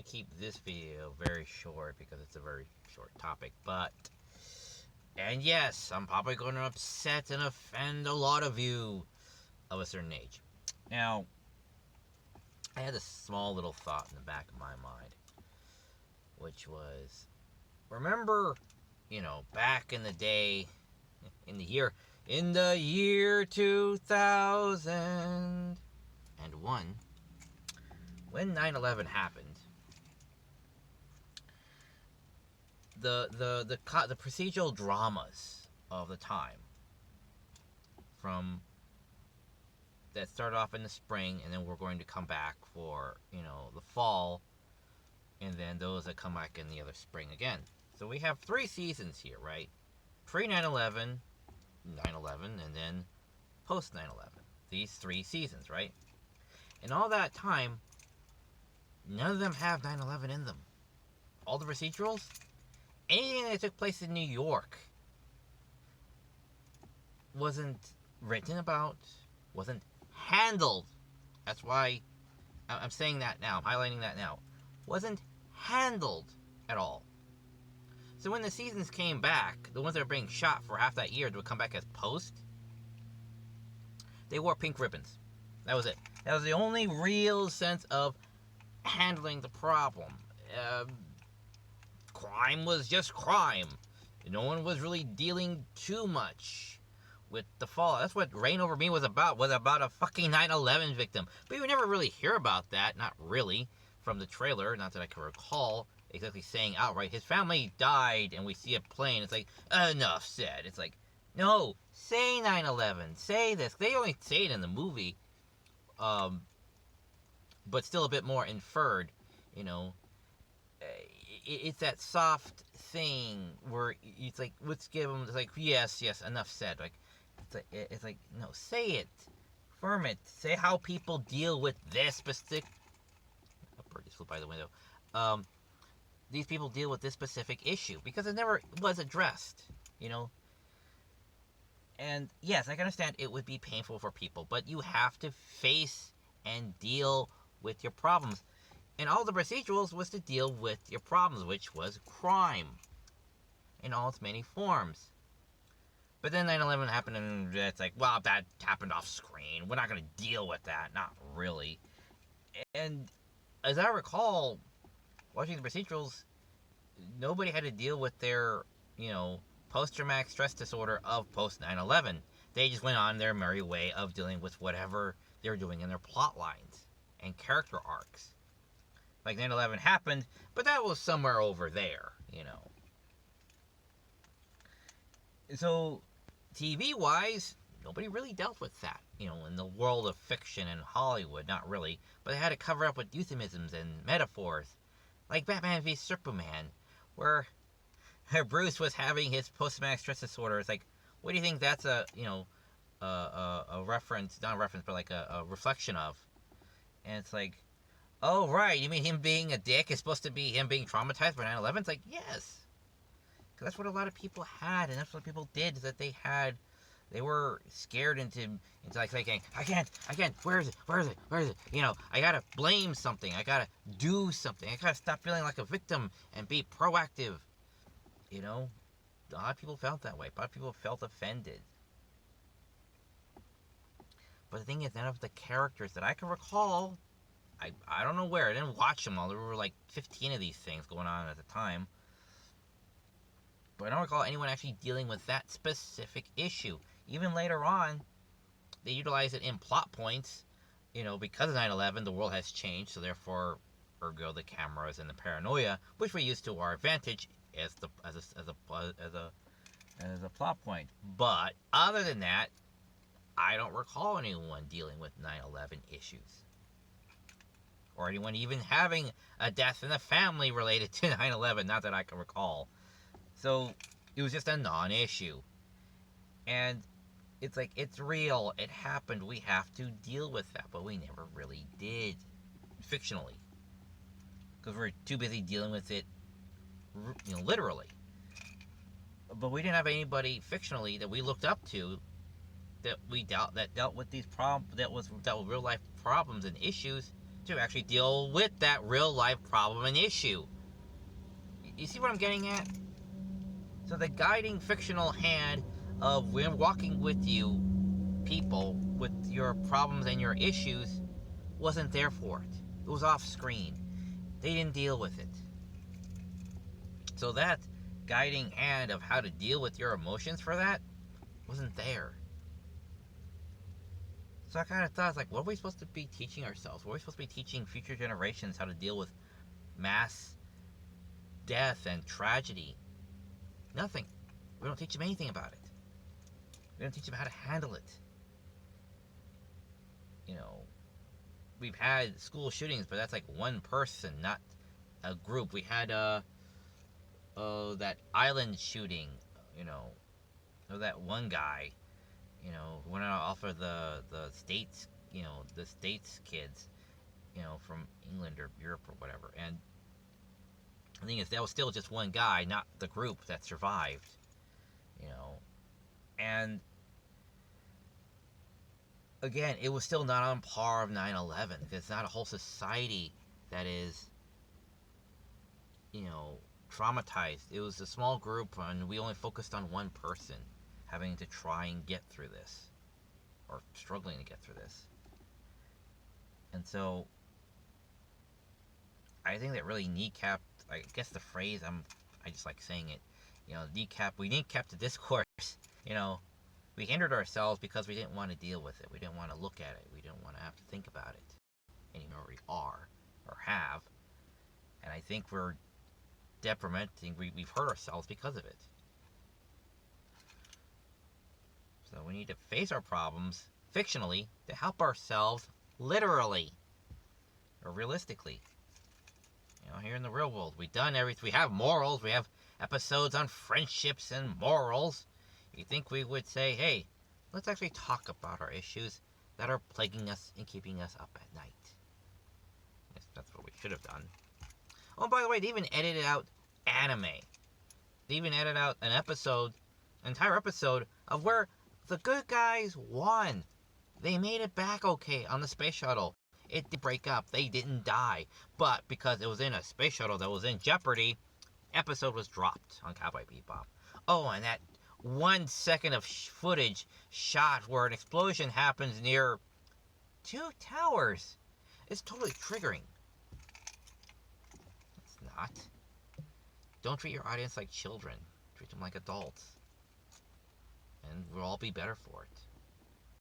going to keep this video very short because it's a very short topic, and yes, I'm probably going to upset and offend a lot of you of a certain age. Now, I had a small little thought in the back of my mind, which was, remember, back in the day, in the year 2001, when 9/11 happened, the procedural dramas of the time, from that started off in the spring, and then we're going to come back for the fall, and then those that come back in the other spring again. So we have 3 seasons here, right? Pre 9/11, 9/11, and then post 9/11. These 3 seasons, right? And all that time, none of them have 9/11 in them. All the procedurals, anything that took place in New York wasn't written about, wasn't handled. That's why I'm saying that now. I'm highlighting that now. Wasn't handled at all. So when the seasons came back, the ones that were being shot for half that year would come back as post, they wore pink ribbons. That was it. That was the only real sense of handling the problem. Crime was just crime. No one was really dealing too much with the fall. That's what Reign Over Me was about a fucking 9/11 victim. But you never really hear about that, not really, from the trailer, not that I can recall exactly saying outright, his family died and we see a plane. It's like, enough said. It's like, no, say 9/11, say this. They only say it in the movie, but still a bit more inferred, It's that soft thing where it's like, let's give them, it's like, yes, enough said. Like, it's like, no, say it, firm it, say how people deal with this specific. A bird just flew by the window. These people deal with this specific issue because it never was addressed, And yes, I can understand it would be painful for people, but you have to face and deal with your problems. And all the procedurals was to deal with your problems, which was crime in all its many forms. But then 9/11 happened, and it's like, well, that happened off screen. We're not going to deal with that. Not really. And as I recall, watching the procedurals, nobody had to deal with their, post-traumatic stress disorder of post 9/11. They just went on their merry way of dealing with whatever they were doing in their plot lines and character arcs. Like 9/11 happened, but that was somewhere over there, So, TV-wise, nobody really dealt with that, in the world of fiction and Hollywood, not really. But they had to cover up with euphemisms and metaphors, like Batman v Superman, where Bruce was having his post-traumatic stress disorder. It's like, what do you think that's a reference, not a reference, but like a reflection of? And it's like, oh, right, you mean him being a dick is supposed to be him being traumatized by 9/11? It's like, yes. Because that's what a lot of people had, and that's what people did, is that they were scared into like saying, I can't, where is it? I gotta blame something, I gotta do something, I gotta stop feeling like a victim and be proactive. A lot of people felt that way. A lot of people felt offended. But the thing is, none of the characters that I can recall, I don't know where, I didn't watch them all. There were like 15 of these things going on at the time. But I don't recall anyone actually dealing with that specific issue. Even later on, they utilize it in plot points. Because of 9/11, the world has changed, so therefore, ergo, the cameras and the paranoia, which we use to our advantage as a plot point. But other than that, I don't recall anyone dealing with 9/11 issues, or anyone even having a death in the family related to 9/11. Not that I can recall. So it was just a non-issue. And it's like, it's real, it happened, we have to deal with that, but we never really did, fictionally, because we're too busy dealing with it, literally. But we didn't have anybody fictionally that we looked up to that dealt with these problems, that dealt with real life problems and issues to actually deal with that real life problem and issue. You see what I'm getting at? So the guiding fictional hand of when walking with you, people, with your problems and your issues, wasn't there for it. It was off screen. They didn't deal with it. So that guiding hand of how to deal with your emotions for that wasn't there. So I kind of thought, like, what are we supposed to be teaching ourselves? What are we supposed to be teaching future generations how to deal with mass death and tragedy? Nothing. We don't teach them anything about it. We don't teach them how to handle it. You know, we've had school shootings, but that's like one person, not a group. We had that island shooting, you know, of that one guy, you know, who went out off of the states, you know, the states kids, you know, from England or Europe or whatever. And the thing is, that was still just one guy, not the group that survived, you know. And again, it was still not on par of 9/11 because it's not a whole society that is, you know, traumatized. It was a small group, and we only focused on one person having to try and get through this, or struggling to get through this. And so, I think that really kneecapped, I guess the phrase, I just like saying it, you know, we kneecapped the discourse, you know. We hindered ourselves because we didn't want to deal with it. We didn't want to look at it. We didn't want to have to think about it anymore. We are, or have. And I think we're detrimenting, we've hurt ourselves because of it. So we need to face our problems fictionally to help ourselves literally or realistically. You know, here in the real world, we've done everything. We have morals. We have episodes on friendships and morals. You think we would say, hey, let's actually talk about our issues that are plaguing us and keeping us up at night. Yes, that's what we should have done. Oh, by the way, they even edited out anime. They even edited out an entire episode of where the good guys won. They made it back okay on the space shuttle. It did break up. They didn't die. But because it was in a space shuttle that was in jeopardy, episode was dropped on Cowboy Bebop. Oh, and that 1 second of footage shot where an explosion happens near 2 towers. It's totally triggering. It's not. Don't treat your audience like children. Treat them like adults. And we'll all be better for it.